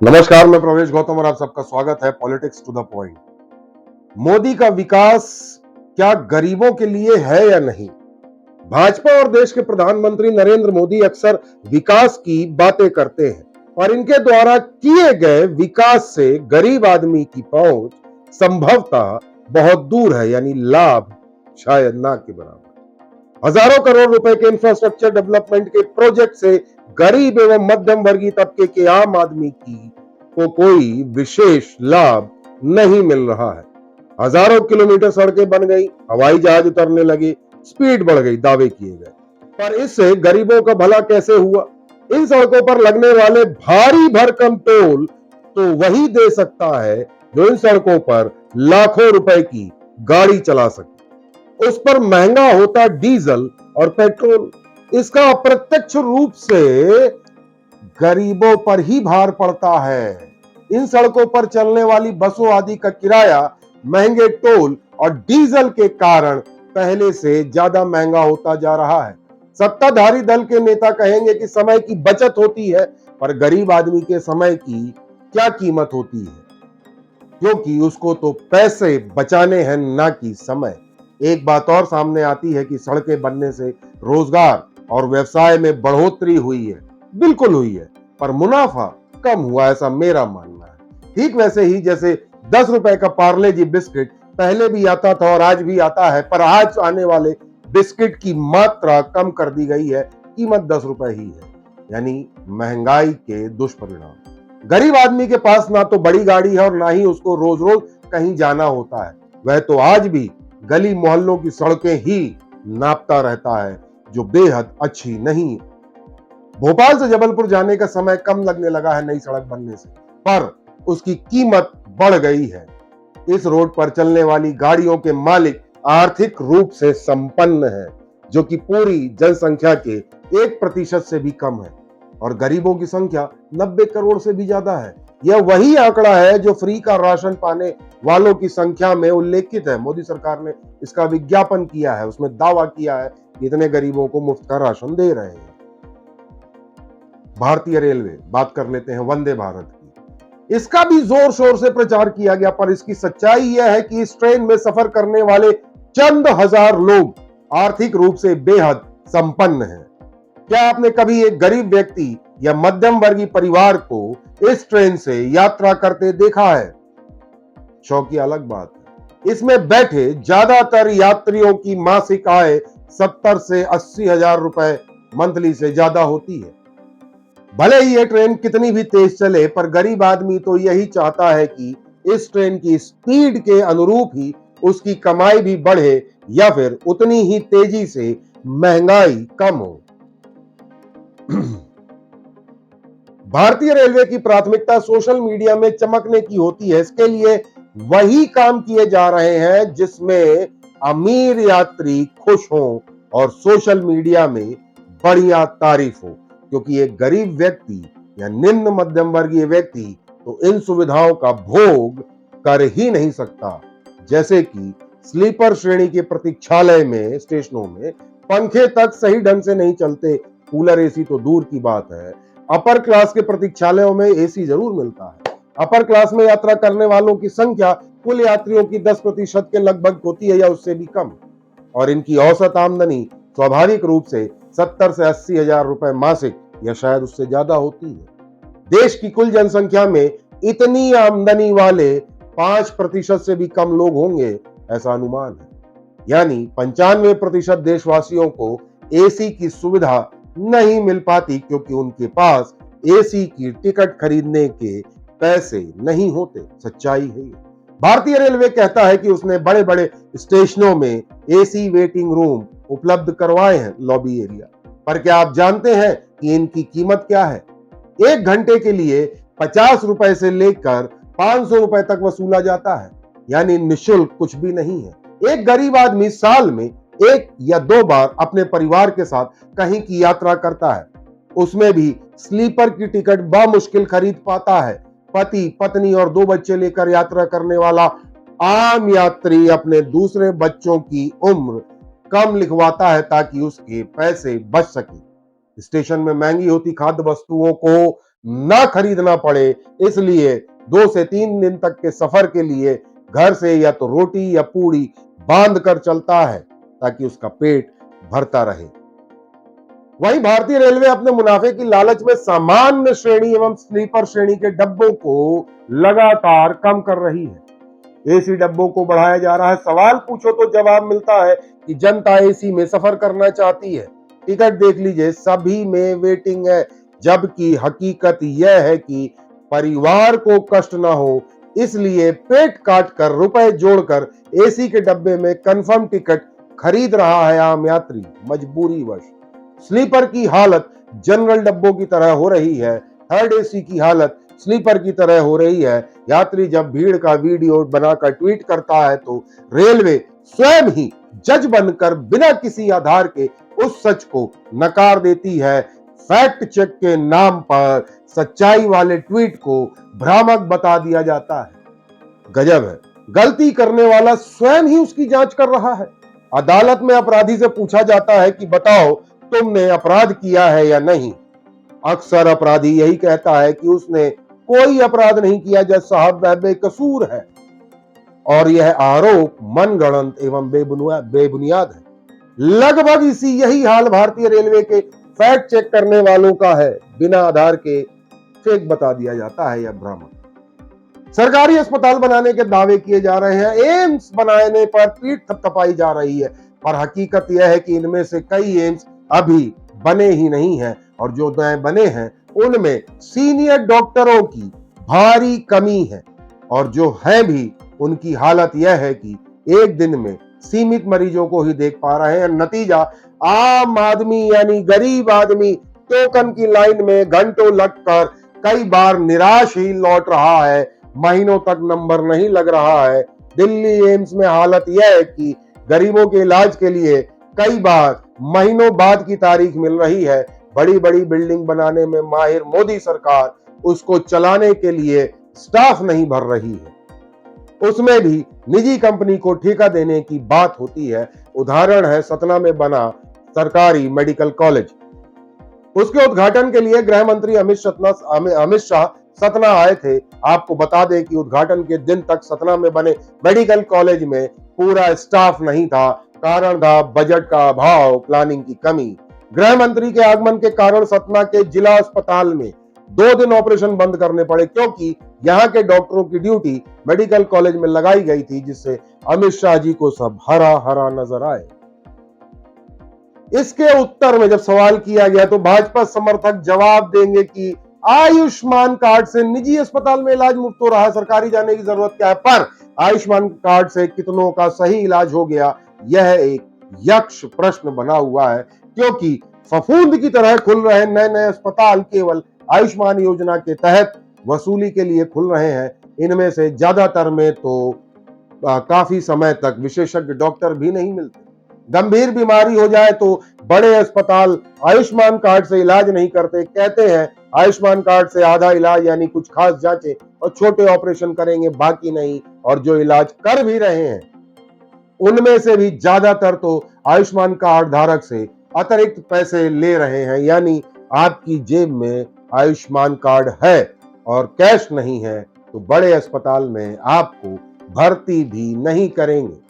नमस्कार, मैं प्रवेश गौतम और आप सबका स्वागत है politics to the point. Modi का विकास क्या गरीबों के लिए है या नहीं? भाजपा और देश के प्रधानमंत्री नरेंद्र मोदी अक्सर विकास की बातें करते हैं, और इनके द्वारा किए गए विकास से गरीब आदमी की पहुंच संभवतः बहुत दूर है, यानी लाभ शायद ना के बराबर। हजारों करोड़ रुपए के इंफ्रास्ट्रक्चर डेवलपमेंट के प्रोजेक्ट से गरीब एवं मध्यम वर्गीय तबके के आम आदमी को कोई विशेष लाभ नहीं मिल रहा है। हजारों किलोमीटर सड़कें बन गई, हवाई जहाज उतरने लगे, स्पीड बढ़ गई, दावे किए गए, पर इससे गरीबों का भला कैसे हुआ? इन सड़कों पर लगने वाले भारी भरकम टोल तो वही दे सकता है जो इन सड़कों पर लाखों रुपए की गाड़ी चला सके। उस पर महंगा होता डीजल और पेट्रोल। इसका अप्रत्यक्ष रूप से गरीबों पर ही भार पड़ता है। इन सड़कों पर चलने वाली बसों आदि का किराया महंगे टोल और डीजल के कारण पहले से ज्यादा महंगा होता जा रहा है। सत्ताधारी दल के नेता कहेंगे कि समय की बचत होती है, पर गरीब आदमी के समय की क्या कीमत होती है, क्योंकि उसको तो पैसे बचाने हैं, ना कि समय। एक बात और सामने आती है कि सड़कें बनने से रोजगार और व्यवसाय में बढ़ोतरी हुई है, बिल्कुल हुई है, पर मुनाफा कम हुआ, ऐसा मेरा मानना है। ठीक वैसे ही जैसे 10 रुपए का पार्ले जी बिस्किट पहले भी आता था और आज भी आता है, पर आज आने वाले बिस्किट की मात्रा कम कर दी गई है, कीमत 10 रुपए ही है, यानी महंगाई के दुष्परिणाम। गरीब आदमी के पास ना तो बड़ी गाड़ी है और ना ही उसको रोज रोज कहीं जाना होता है। वह तो आज भी गली मोहल्लों की सड़कें ही नापता रहता है, जो बेहद अच्छी नहीं। भोपाल से जबलपुर जाने का समय कम लगने लगा है नई सड़क बनने से, पर उसकी कीमत बढ़ गई है। इस रोड पर चलने वाली गाड़ियों के मालिक आर्थिक रूप से संपन्न हैं, जो कि पूरी जनसंख्या के 1% से भी कम है, और गरीबों की संख्या 90 करोड़ से भी ज्यादा है। यह वही आंकड़ा है जो फ्री का राशन पाने वालों की संख्या में उल्लेखित है। मोदी सरकार ने इसका विज्ञापन किया है, उसमें दावा किया है कि इतने गरीबों को मुफ्त का राशन दे रहे हैं। भारतीय रेलवे, बात कर लेते हैं वंदे भारत की। इसका भी जोर शोर से प्रचार किया गया, पर इसकी सच्चाई यह है कि इस ट्रेन में सफर करने वाले चंद हजार लोग आर्थिक रूप से बेहद संपन्न हैं। क्या आपने कभी एक गरीब व्यक्ति या मध्यम वर्गीय परिवार को इस ट्रेन से यात्रा करते देखा है? शौक की अलग बात है, इसमें बैठे ज्यादातर यात्रियों की मासिक आय 70 से 80 हजार रुपए मंथली से ज्यादा होती है। भले ही ये ट्रेन कितनी भी तेज चले, पर गरीब आदमी तो यही चाहता है कि इस ट्रेन की स्पीड के अनुरूप ही उसकी कमाई भी बढ़े, या फिर उतनी ही तेजी से महंगाई कम हो। भारतीय रेलवे की प्राथमिकता सोशल मीडिया में चमकने की होती है। इसके लिए वही काम किए जा रहे हैं जिसमें अमीर यात्री खुश हों और सोशल मीडिया में बढ़िया तारीफ हो, क्योंकि एक गरीब व्यक्ति या निम्न मध्यम वर्गीय व्यक्ति तो इन सुविधाओं का भोग कर ही नहीं सकता। जैसे कि स्लीपर श्रेणी के प्रतीक्षालय में, स्टेशनों में पंखे तक सही ढंग से नहीं चलते, कूलर एसी तो दूर की बात है। अपर क्लास के प्रतीक्षालयों में एसी जरूर मिलता है। अपर क्लास में यात्रा करने वालों की संख्या कुल यात्रियों की 10% के लगभग होती है, या उससे भी कम, और इनकी औसत आमदनी स्वाभाविक रूप से 70 से 80 हजार रुपए मासिक या शायद उससे ज्यादा होती है। देश की कुल जनसंख्या में इतनी आमदनी वाले 5% से भी कम लोग होंगे, ऐसा अनुमान है। यानी 95% देशवासियों को एसी की सुविधा नहीं मिल पाती, क्योंकि उनके पास एसी की टिकट खरीदने के पैसे नहीं होते। सच्चाई है। भारतीय रेलवे कहता है कि उसने बड़े बड़े स्टेशनों में एसी वेटिंग रूम उपलब्ध करवाए हैं, लॉबी एरिया, पर क्या आप जानते हैं कि इनकी कीमत क्या है? 1 घंटे के लिए 50 रुपए से लेकर 500 रुपए तक वसूला जाता है, यानी निःशुल्क कुछ भी नहीं है। एक गरीब आदमी साल में 1 या 2 बार अपने परिवार के साथ कहीं की यात्रा करता है, उसमें भी स्लीपर की टिकट बामुश्किल खरीद पाता है। पति, पत्नी और 2 बच्चे लेकर यात्रा करने वाला आम यात्री अपने दूसरे बच्चों की उम्र कम लिखवाता है, ताकि उसके पैसे बच सके। स्टेशन में महंगी होती खाद्य वस्तुओं को ना खरीदना पड़े, इसलिए 2 से 3 दिन तक के सफर के लिए घर से या तो रोटी या पूड़ी बांध कर चलता है ताकि उसका पेट भरता रहे। वहीं भारतीय रेलवे अपने मुनाफे की लालच में सामान्य श्रेणी एवं स्लीपर श्रेणी के डब्बों को लगातार कम कर रही है। एसी डब्बों को बढ़ाया जा रहा है। सवाल पूछो तो जवाब मिलता है कि जनता एसी में सफर करना चाहती है। टिकट देख लीजिए, सभी में वेटिंग है, जबकि हकीकत यह है कि परिवार को कष्ट ना हो, इसलिए पेट काट कर रुपए जोड़कर एसी के डब्बे में कंफर्म टिकट खरीद रहा है आम यात्री मजबूरी वश। स्लीपर की हालत जनरल डब्बों की तरह हो रही है, थर्ड एसी की हालत स्लीपर की तरह हो रही है। यात्री जब भीड़ का वीडियो बनाकर ट्वीट करता है तो रेलवे स्वयं ही जज बनकर बिना किसी आधार के उस सच को नकार देती है। फैक्ट चेक के नाम पर सच्चाई वाले ट्वीट को भ्रामक बता दिया जाता है। गजब है, गलती करने वाला स्वयं ही उसकी जांच कर रहा है। अदालत में अपराधी से पूछा जाता है कि बताओ तुमने अपराध किया है या नहीं। अक्सर अपराधी यही कहता है कि उसने कोई अपराध नहीं किया, जज साहब वह बेकसूर है। और यह आरोप मनगढ़ंत एवं बेबुनियाद है। लगभग इसी यही हाल भारतीय रेलवे के फैक्ट चेक करने वालों का है। बिना आधार के फेक बता दिया जाता है यह भ्रामक। सरकारी अस्पताल बनाने के दावे किए जा रहे हैं, एम्स बनाने पर पीठ थपथपाई जा रही है, पर हकीकत यह है कि इनमें से कई एम्स अभी बने ही नहीं हैं, और जो नए बने हैं उनमें सीनियर डॉक्टरों की भारी कमी है, और जो है भी उनकी हालत यह है कि एक दिन में सीमित मरीजों को ही देख पा रहे हैं। नतीजा, आम आदमी यानी गरीब आदमी टोकन की लाइन में घंटों लगकर कई बार निराश ही लौट रहा है। महीनों तक नंबर नहीं लग रहा है। दिल्ली एम्स में हालत यह है कि गरीबों के इलाज के लिए कई बार महीनों बाद की तारीख मिल रही है। बड़ी बड़ी बिल्डिंग बनाने में माहिर मोदी सरकार उसको चलाने के लिए स्टाफ नहीं भर रही है, उसमें भी निजी कंपनी को ठेका देने की बात होती है। उदाहरण है सतना में बना सरकारी मेडिकल कॉलेज। उसके उद्घाटन के लिए गृह मंत्री अमित शाह सतना आए थे। आपको बता दें कि उद्घाटन के दिन तक सतना में बने मेडिकल कॉलेज में पूरा स्टाफ नहीं था। कारण था बजट का अभाव, प्लानिंग की कमी। गृह मंत्री के आगमन के कारण सतना के जिला अस्पताल में 2 दिन ऑपरेशन बंद करने पड़े, क्योंकि यहाँ के डॉक्टरों की ड्यूटी मेडिकल कॉलेज में लगाई गई थी, जिससे अमित शाह जी को सब हरा हरा नजर आए। इसके उत्तर में जब सवाल किया गया तो भाजपा समर्थक जवाब देंगे कि आयुष्मान कार्ड से निजी अस्पताल में इलाज मुफ्त हो रहा है, सरकारी जाने की जरूरत क्या है। पर आयुष्मान कार्ड से कितनों का सही इलाज हो गया, यह एक यक्ष प्रश्न बना हुआ है, क्योंकि फफूंद की तरह खुल रहे नए नए अस्पताल केवल आयुष्मान योजना के तहत वसूली के लिए खुल रहे हैं। इनमें से ज्यादातर में तो काफी समय तक विशेषज्ञ डॉक्टर भी नहीं मिलते। गंभीर बीमारी हो जाए तो बड़े अस्पताल आयुष्मान कार्ड से इलाज नहीं करते, कहते हैं आयुष्मान कार्ड से आधा इलाज यानी कुछ खास जांचें और छोटे ऑपरेशन करेंगे, बाकी नहीं। और जो इलाज कर भी रहे हैं उनमें से भी ज्यादातर तो आयुष्मान कार्ड धारक से अतिरिक्त पैसे ले रहे हैं, यानी आपकी जेब में आयुष्मान कार्ड है और कैश नहीं है तो बड़े अस्पताल में आपको भर्ती भी नहीं करेंगे।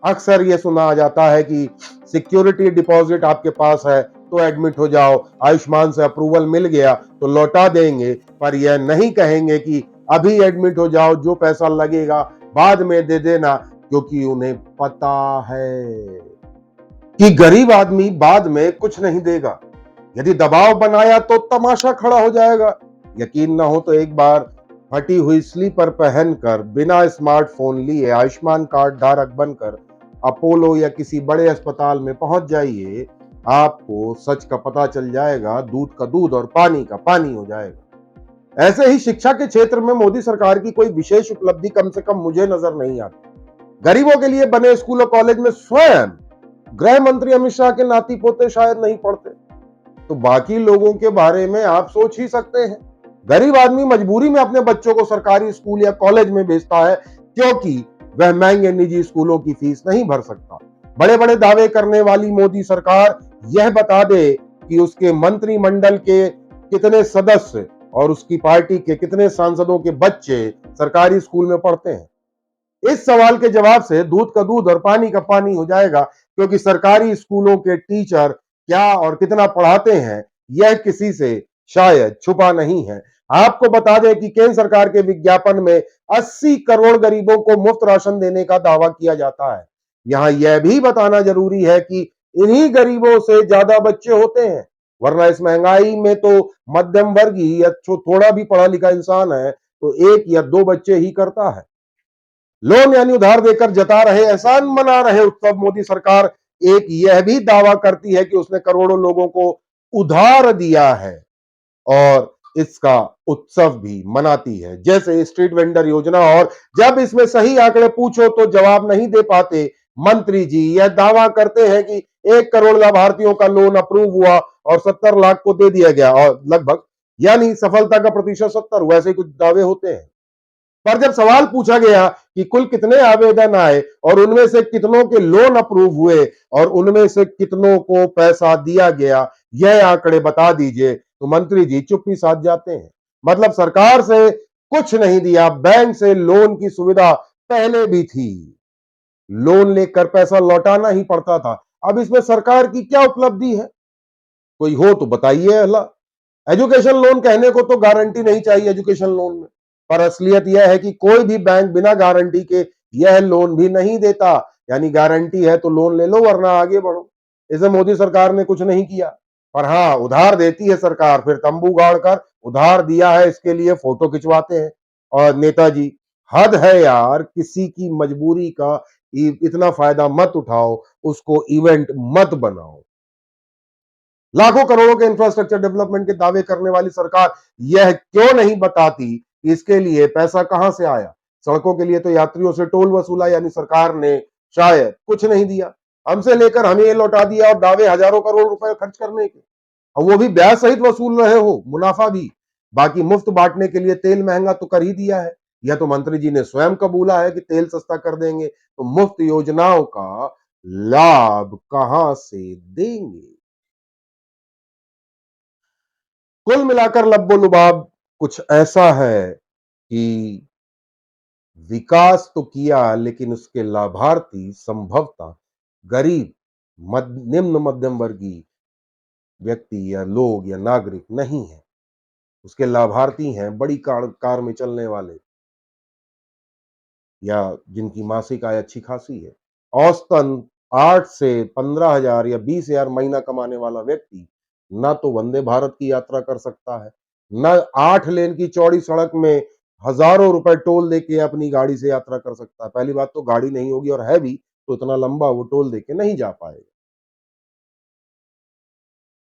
अक्सर ये सुना जाता है कि सिक्योरिटी डिपॉजिट आपके पास है तो एडमिट हो जाओ, आयुष्मान से अप्रूवल मिल गया तो लौटा देंगे, पर यह नहीं कहेंगे कि अभी एडमिट हो जाओ, जो पैसा लगेगा बाद में दे देना, क्योंकि उन्हें पता है कि गरीब आदमी बाद में कुछ नहीं देगा। यदि दबाव बनाया तो तमाशा खड़ा हो जाएगा। यकीन ना हो तो एक बार फटी हुई स्लीपर पहनकर बिना स्मार्टफोन लिए आयुष्मान कार्ड धारक बनकर अपोलो या किसी बड़े अस्पताल में पहुंच जाइए, आपको सच का पता चल जाएगा, दूध का दूध और पानी का पानी हो जाएगा। ऐसे ही शिक्षा के क्षेत्र में मोदी सरकार की कोई विशेष उपलब्धि कम से कम मुझे नजर नहीं आती। गरीबों के लिए बने स्कूल और कॉलेज में स्वयं गृह मंत्री अमित शाह के नाती पोते शायद नहीं पढ़ते, तो बाकी लोगों के बारे में आप सोच ही सकते हैं। गरीब आदमी मजबूरी में अपने बच्चों को सरकारी स्कूल या कॉलेज में भेजता है, क्योंकि वह महंगे निजी स्कूलों की फीस नहीं भर सकता। बड़े बड़े दावे करने वाली मोदी सरकार यह बता दे कि उसके मंत्रिमंडल के कितने सदस्य और उसकी पार्टी के कितने सांसदों के बच्चे सरकारी स्कूल में पढ़ते हैं? इस सवाल के जवाब से दूध का दूध और पानी का पानी हो जाएगा, क्योंकि सरकारी स्कूलों के टीचर क्या और कितना पढ़ाते हैं, यह किसी से शायद छुपा नहीं है। आपको बता दें कि केंद्र सरकार के विज्ञापन में 80 करोड़ गरीबों को मुफ्त राशन देने का दावा किया जाता है। यहां यह भी बताना जरूरी है कि इन्हीं गरीबों से ज्यादा बच्चे होते हैं, वरना इस महंगाई में तो मध्यम वर्गीय या थोड़ा भी पढ़ा लिखा इंसान है तो एक या दो बच्चे ही करता है। लोन यानी उधार देकर जता रहे एहसान मना रहे उत्सव मोदी सरकार एक यह भी दावा करती है कि उसने करोड़ों लोगों को उधार दिया है और इसका उत्सव भी मनाती है, जैसे स्ट्रीट वेंडर योजना। और जब इसमें सही आंकड़े पूछो तो जवाब नहीं दे पाते मंत्री जी। यह दावा करते हैं कि 1 करोड़ लाभार्थियों का लोन अप्रूव हुआ और 70 लाख को दे दिया गया और लगभग, यानी सफलता का प्रतिशत 70 हुआ, ऐसे कुछ दावे होते हैं। पर जब सवाल पूछा गया कि कुल कितने आवेदन आए और उनमें से कितनों के लोन अप्रूव हुए और उनमें से कितनों को पैसा दिया गया, यह आंकड़े बता दीजिए, तो मंत्री जी चुप्पी साध जाते हैं। मतलब सरकार से कुछ नहीं दिया, बैंक से लोन की सुविधा पहले भी थी, लोन लेकर पैसा लौटाना ही पड़ता था। अब इसमें सरकार की क्या उपलब्धि है? कोई हो तो बताइए। अल्लाह, एजुकेशन लोन कहने को तो गारंटी नहीं चाहिए एजुकेशन लोन में, पर असलियत यह है कि कोई भी बैंक बिना गारंटी के यह लोन भी नहीं देता। यानी गारंटी है तो लोन ले लो वरना आगे बढ़ो। इसे मोदी सरकार ने कुछ नहीं किया। पर हाँ, उधार देती है सरकार, फिर तंबू गाड़ कर उधार दिया है इसके लिए फोटो खिंचवाते हैं। और नेताजी, हद है यार, किसी की मजबूरी का इतना फायदा मत उठाओ, उसको इवेंट मत बनाओ। लाखों करोड़ों के इंफ्रास्ट्रक्चर डेवलपमेंट के दावे करने वाली सरकार यह क्यों नहीं बताती कि इसके लिए पैसा कहां से आया? सड़कों के लिए तो यात्रियों से टोल वसूला, यानी सरकार ने शायद कुछ नहीं दिया, हमसे लेकर हमें ये लौटा दिया, और दावे हजारों करोड़ रुपए खर्च करने के, और वो भी ब्याज सहित वसूल रहे हो, मुनाफा भी। बाकी मुफ्त बांटने के लिए तेल महंगा तो कर ही दिया है। यह तो मंत्री जी ने स्वयं कबूला है कि तेल सस्ता कर देंगे, तो मुफ्त योजनाओं का लाभ कहां से देंगे? कुल मिलाकर लब्बो लुबाब कुछ ऐसा है कि विकास तो किया लेकिन उसके लाभार्थी संभवतः गरीब, निम्न मध्यम वर्गीय व्यक्ति या लोग या नागरिक नहीं है। उसके लाभार्थी हैं बड़ी कार में चलने वाले, या जिनकी मासिक आय अच्छी खासी है। औसतन 8 से 15,000 या 20,000 महीना कमाने वाला व्यक्ति ना तो वंदे भारत की यात्रा कर सकता है, ना 8 लेन की चौड़ी सड़क में हजारों रुपए टोल देके अपनी गाड़ी से यात्रा कर सकता है। पहली बात तो गाड़ी नहीं होगी, और है भी तो इतना लंबा वो टोल देके नहीं जा पाएगा।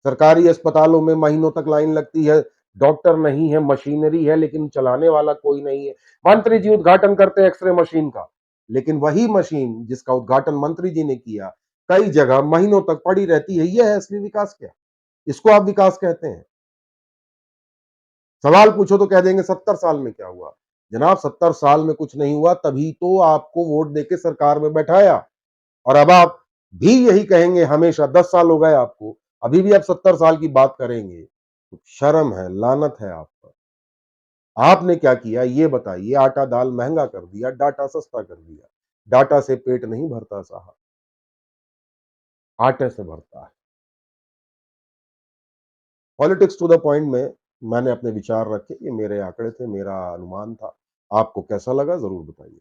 सरकारी अस्पतालों में महीनों तक लाइन लगती है, डॉक्टर नहीं है, मशीनरी है लेकिन चलाने वाला कोई नहीं है। मंत्री जी उद्घाटन करते हैं एक्सरे मशीन का, लेकिन वही मशीन जिसका उद्घाटन मंत्री जी ने किया कई जगह महीनों तक पड़ी रहती है। यह है असली विकास क्या? इसको आप विकास कहते हैं? सवाल पूछो तो कह देंगे 70 साल में क्या हुआ। जनाब, 70 साल में कुछ नहीं हुआ, तभी तो आपको वोट देके सरकार में बैठाया। और अब आप भी यही कहेंगे हमेशा, 10 साल हो गए आपको, अभी भी आप 70 साल की बात करेंगे, तो शर्म है, लानत है आप पर। आपने क्या किया ये बताइए? आटा दाल महंगा कर दिया, डाटा सस्ता कर दिया। डाटा से पेट नहीं भरता साहब, आटे से भरता है। पॉलिटिक्स टू द पॉइंट में मैंने अपने विचार रखे, ये मेरे आंकड़े थे, मेरा अनुमान था। आपको कैसा लगा जरूर बताइए।